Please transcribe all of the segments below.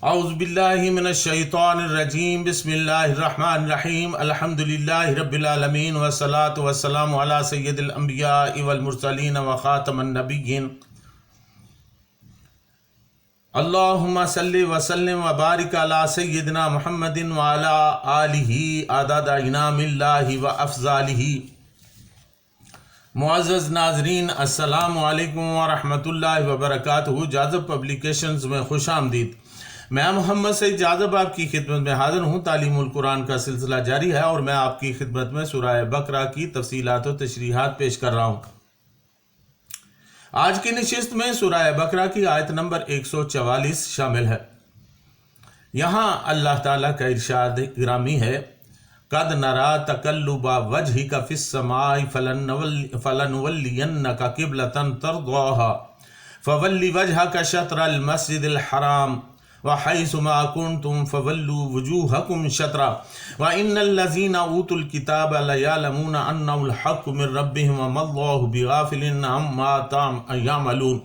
اعوذ باللہ من الشیطان الرجیم بسم اللہ الرحمن الرحیم الحمدللہ رب العالمین والصلاة والسلام علی سید الانبیاء والمرسلین وخاتم النبیین اللہم صلی وسلم وبارک علی سیدنا محمد وعلی آلہ عدد انعام اللہ وافضالہ۔ معزز ناظرین، السلام علیکم ورحمۃ اللہ وبرکاتہ۔ جاذب پبلیکیشنز میں خوش آمدید۔ میں محمد سعید جاذب آپ کی خدمت میں حاضر ہوں۔ تعلیم القرآن کا سلسلہ جاری ہے اور میں آپ کی خدمت میں سورہ بقرہ کی تفصیلات و تشریحات پیش کر رہا ہوں۔ آج کی نشست میں سورہ بقرہ کی آیت نمبر 144 شامل ہے۔ یہاں اللہ تعالیٰ کا ارشاد گرامی ہے، قد نرا تقلب وجہک فی السماء فلنولینک قبلۃ ترضاها فول وجہک شطر المسجد الحرام وحیث ما کنتم فولوا وجوہکم شطرہ وان الذین اوتوا الکتاب لیعلمون انہ الحق من ربہم وما اللہ بغافل عما یعملون۔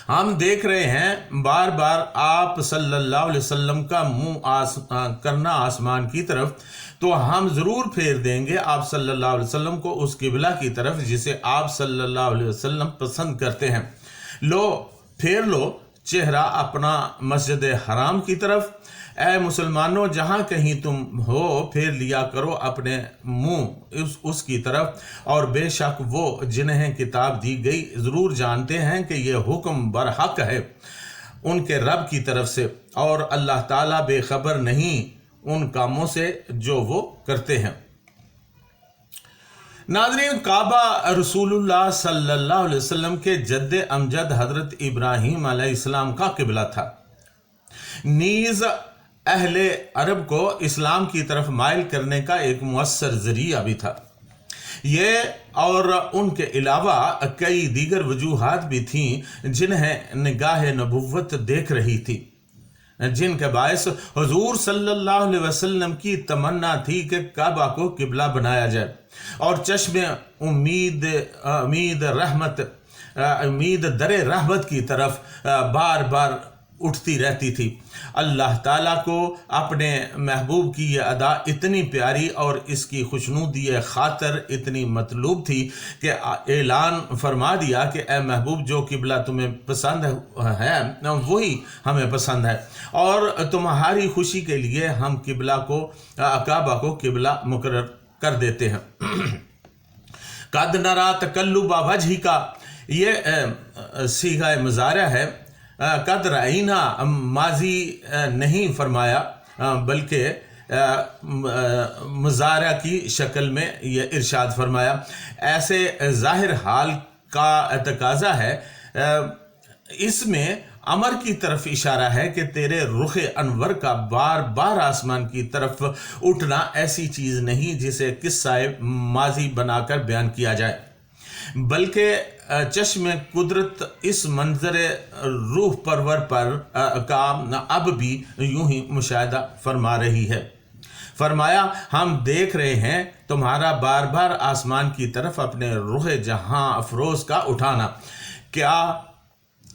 ہم دیکھ رہے ہیں بار بار آپ صلی اللہ علیہ وسلم کا منہ کرنا آسمان کی طرف، تو ہم ضرور پھیر دیں گے آپ صلی اللہ علیہ وسلم کو اس قبلہ کی طرف جسے آپ صلی اللہ علیہ وسلم پسند کرتے ہیں۔ لو پھیر لو چہرہ اپنا مسجد حرام کی طرف۔ اے مسلمانوں، جہاں کہیں تم ہو پھیر لیا کرو اپنے منہ اس کی طرف، اور بے شک وہ جنہیں کتاب دی گئی ضرور جانتے ہیں کہ یہ حکم برحق ہے ان کے رب کی طرف سے، اور اللہ تعالیٰ بے خبر نہیں ان کاموں سے جو وہ کرتے ہیں۔ ناظرین، کعبہ رسول اللہ صلی اللہ علیہ وسلم کے جد امجد حضرت ابراہیم علیہ السلام کا قبلہ تھا، نیز اہل عرب کو اسلام کی طرف مائل کرنے کا ایک مؤثر ذریعہ بھی تھا۔ یہ اور ان کے علاوہ کئی دیگر وجوہات بھی تھیں جنہیں نگاہ نبوت دیکھ رہی تھی، جن کے باعث حضور صلی اللہ علیہ وسلم کی تمنا تھی کہ کعبہ کو قبلہ بنایا جائے، اور چشم امید در رحمت کی طرف بار بار اٹھتی رہتی تھی۔ اللہ تعالیٰ کو اپنے محبوب کی یہ ادا اتنی پیاری اور اس کی خوشنودی خاطر اتنی مطلوب تھی کہ اعلان فرما دیا کہ اے محبوب، جو قبلہ تمہیں پسند ہے وہی ہمیں پسند ہے، اور تمہاری خوشی کے لیے ہم کعبہ کو قبلہ مقرر کر دیتے ہیں۔ قد نرا تقلب وجہک، یہ صیغہ مضارع ہے۔ قد رأینا ماضی نہیں فرمایا بلکہ مضارع کی شکل میں یہ ارشاد فرمایا۔ ایسے ظاہر حال کا تقاضا ہے، اس میں امر کی طرف اشارہ ہے کہ تیرے رخ انور کا بار بار آسمان کی طرف اٹھنا ایسی چیز نہیں جسے قصہ ماضی بنا کر بیان کیا جائے، بلکہ چشم قدرت اس منظر روح پرور پر کا اب بھی یوں ہی مشاہدہ فرما رہی ہے۔ فرمایا، ہم دیکھ رہے ہیں تمہارا بار بار آسمان کی طرف اپنے رخ جہاں افروز کا اٹھانا۔ کیا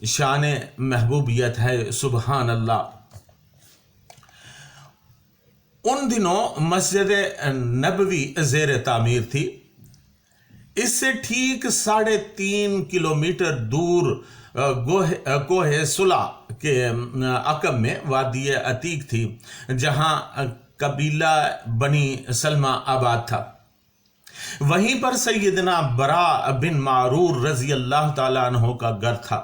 شان محبوبیت ہے، سبحان اللہ۔ ان دنوں مسجد نبوی زیر تعمیر تھی۔ اس سے ٹھیک 3.5 کلومیٹر دور کوہ صلہ کے عقب میں وادی عتیق تھی، جہاں قبیلہ بنی سلمہ آباد تھا۔ وہیں پر سیدنا براء بن معرور رضی اللہ تعالیٰ عنہ کا گھر تھا۔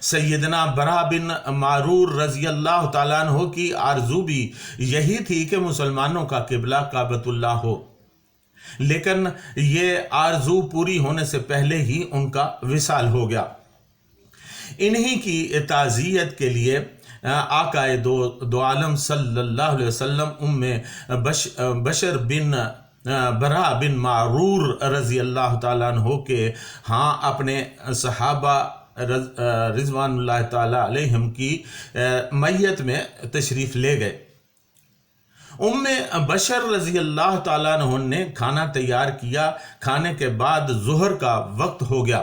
سیدنا براء بن معرور رضی اللہ تعالیٰ عنہ کی آرزو بھی یہی تھی کہ مسلمانوں کا قبلہ کعبۃ اللہ ہو، لیکن یہ آرزو پوری ہونے سے پہلے ہی ان کا وصال ہو گیا۔ انہی کی تعزیت کے لیے آقا دو عالم صلی اللہ علیہ وسلم بشر بن براء بن معرور رضی اللہ تعالیٰ عنہ کے ہاں اپنے صحابہ رضوان اللہ تعالیٰ علیہم کی میت میں تشریف لے گئے۔ بشر رضی اللہ تعالیٰ عنہ نے کھانا تیار کیا۔ کھانے کے بعد ظہر کا وقت ہو گیا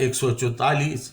144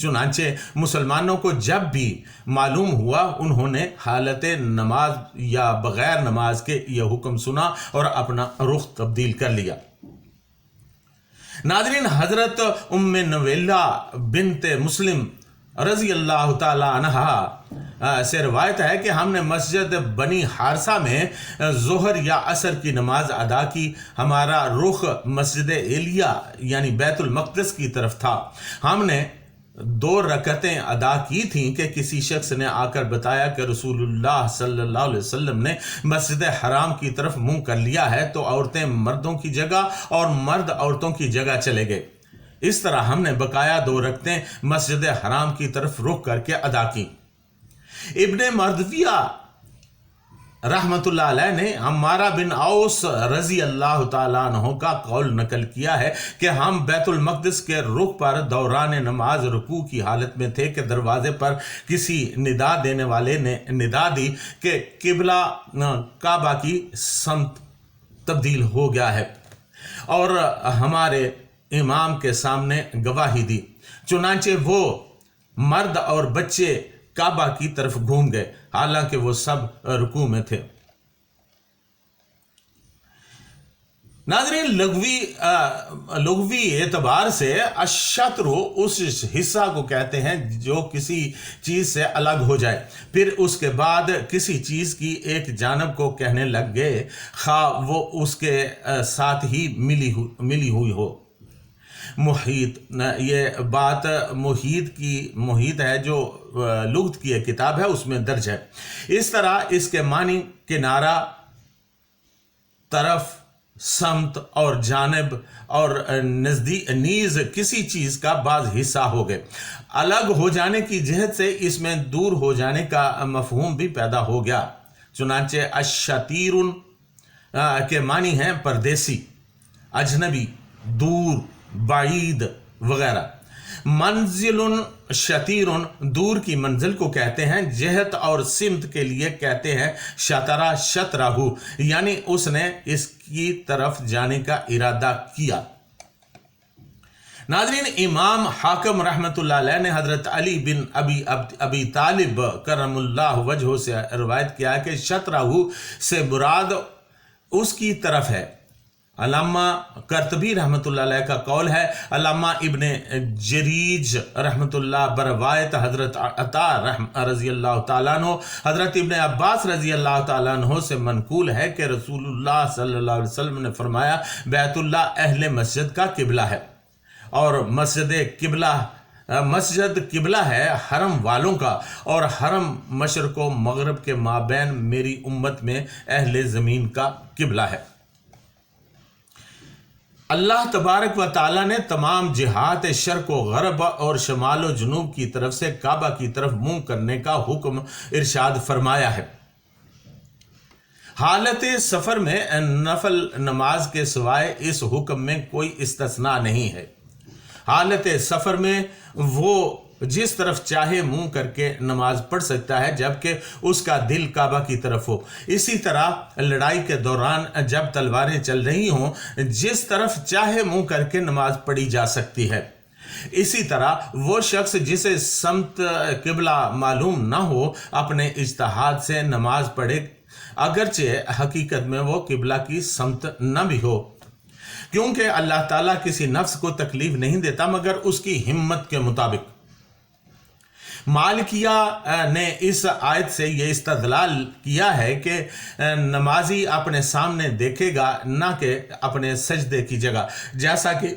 چنانچہ مسلمانوں کو جب بھی معلوم ہوا انہوں نے حالت نماز یا بغیر نماز کے یہ حکم سنا اور اپنا رخ تبدیل کر لیا۔ ناظرین، حضرت ام نویلہ بنت مسلم رضی اللہ تعالی عنہا سے روایت ہے کہ ہم نے مسجد بنی حارثہ میں ظہر یا عصر کی نماز ادا کی۔ ہمارا رخ مسجد ایلیا یعنی بیت المقدس کی طرف تھا۔ ہم نے 2 رکعتیں ادا کی تھیں کہ کسی شخص نے آ کر بتایا کہ رسول اللہ صلی اللہ علیہ وسلم نے مسجد حرام کی طرف منہ کر لیا ہے، تو عورتیں مردوں کی جگہ اور مرد عورتوں کی جگہ چلے گئے۔ اس طرح ہم نے بقایا 2 رکعتیں مسجد حرام کی طرف رخ کر کے ادا کی۔ ابن مردویہ رحمت اللہ علیہ نے عمارہ بن اوس رضی اللہ تعالیٰ عنہ کا قول نقل کیا ہے کہ ہم بیت المقدس کے رخ پر دوران نماز رکوع کی حالت میں تھے کہ دروازے پر کسی ندا دینے والے نے ندا دی کہ قبلہ کعبہ کی سمت تبدیل ہو گیا ہے، اور ہمارے امام کے سامنے گواہی دی۔ چنانچہ وہ مرد اور بچے کعبہ کی طرف گھوم گئے، حالانکہ وہ سب رکوع میں تھے۔ ناظرین، لغوی اعتبار سے الشطر اس حصہ کو کہتے ہیں جو کسی چیز سے الگ ہو جائے، پھر اس کے بعد کسی چیز کی ایک جانب کو کہنے لگ گئے، خواہ وہ اس کے ساتھ ہی ملی ہوئی ہو۔ محیط، یہ بات محیط ہے جو لغت کی ایک کتاب ہے، اس میں درج ہے۔ اس طرح اس کے معنی کنارہ، طرف، سمت اور جانب اور نیز کسی چیز کا بعض حصہ ہو گئے۔ الگ ہو جانے کی جہت سے اس میں دور ہو جانے کا مفہوم بھی پیدا ہو گیا۔ چنانچہ الشطیر کے معنی ہیں پردیسی، اجنبی، دور، بعید وغیرہ۔ منزل شطیر دور کی منزل کو کہتے ہیں۔ جہت اور سمت کے لیے کہتے ہیں شطرہ شطرہ، یعنی اس نے اس کی طرف جانے کا ارادہ کیا۔ ناظرین، امام حاکم رحمت اللہ علیہ نے حضرت علی بن ابی طالب کرم اللہ وجہہ سے روایت کیا کہ شطرہ سے مراد اس کی طرف ہے۔ علامہ قرطبی رحمۃ اللہ علیہ کا قول ہے۔ علامہ ابن جریج رحمۃ اللہ بروایت حضرت عطا رضی اللہ تعالیٰ عنہ حضرت ابن عباس رضی اللہ تعالیٰ عنہ سے منقول ہے کہ رسول اللہ صلی اللہ علیہ وسلم نے فرمایا، بیت اللہ اہل مسجد کا قبلہ ہے، اور مسجد قبلہ ہے حرم والوں کا، اور حرم مشرق و مغرب کے مابین میری امت میں اہل زمین کا قبلہ ہے۔ اللہ تبارک و تعالیٰ نے تمام جہات شرق و غرب اور شمال و جنوب کی طرف سے کعبہ کی طرف منہ کرنے کا حکم ارشاد فرمایا ہے۔ حالت سفر میں نفل نماز کے سوائے اس حکم میں کوئی استثناء نہیں ہے۔ حالت سفر میں وہ جس طرف چاہے منہ کر کے نماز پڑھ سکتا ہے جبکہ اس کا دل کعبہ کی طرف ہو۔ اسی طرح لڑائی کے دوران جب تلواریں چل رہی ہوں جس طرف چاہے منہ کر کے نماز پڑھی جا سکتی ہے۔ اسی طرح وہ شخص جسے سمت قبلہ معلوم نہ ہو اپنے اجتہاد سے نماز پڑھے، اگرچہ حقیقت میں وہ قبلہ کی سمت نہ بھی ہو، کیونکہ اللہ تعالیٰ کسی نفس کو تکلیف نہیں دیتا مگر اس کی ہمت کے مطابق۔ مالکیہ نے اس آیت سے یہ استدلال کیا ہے کہ نمازی اپنے سامنے دیکھے گا نہ کہ اپنے سجدے کی جگہ، جیسا کہ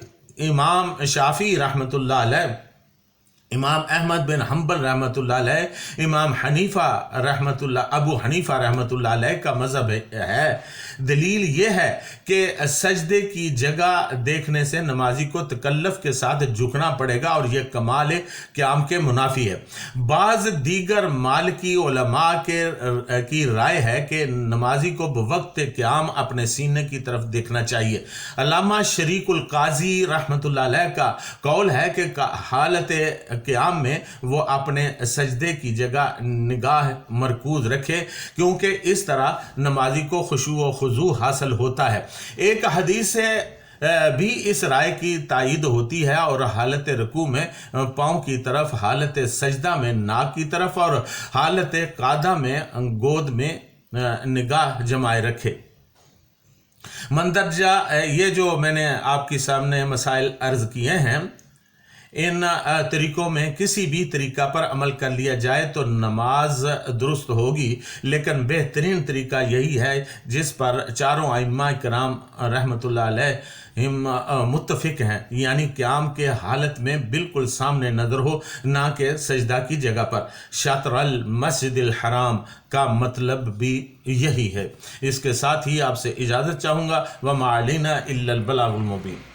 امام شافعی رحمۃ اللہ علیہ، امام احمد بن حنبل رحمۃ اللہ علیہ، امام ابو حنیفہ رحمۃ اللہ علیہ کا مذہب ہے۔ دلیل یہ ہے کہ سجدے کی جگہ دیکھنے سے نمازی کو تکلف کے ساتھ جھکنا پڑے گا، اور یہ کمال قیام کے منافی ہے۔ بعض دیگر مالکی علماء کی رائے ہے کہ نمازی کو بوقت قیام اپنے سینے کی طرف دیکھنا چاہیے۔ علامہ شریک القاضی رحمۃ اللہ علیہ کا قول ہے کہ حالت قیام میں وہ اپنے سجدے کی جگہ نگاہ مرکوز رکھے، کیونکہ اس طرح نمازی کو خشوع و خضوع حاصل ہوتا ہے۔ ایک حدیث بھی اس رائے کی تائید ہوتی ہے، اور حالت رکوع میں پاؤں کی طرف، حالت سجدہ میں ناک کی طرف، اور حالت قعدہ میں گود میں نگاہ جمائے رکھے۔ مندرجہ یہ جو میں نے آپ کے سامنے مسائل عرض کیے ہیں، ان طریقوں میں کسی بھی طریقہ پر عمل کر لیا جائے تو نماز درست ہوگی، لیکن بہترین طریقہ یہی ہے جس پر چاروں ائمہ کرام رحمۃ اللہ علیہ متفق ہیں، یعنی قیام کے حالت میں بالکل سامنے نظر ہو، نہ کہ سجدہ کی جگہ پر۔ شطر المسجد الحرام کا مطلب بھی یہی ہے۔ اس کے ساتھ ہی آپ سے اجازت چاہوں گا۔ وما علینا الا البلاغ المبین۔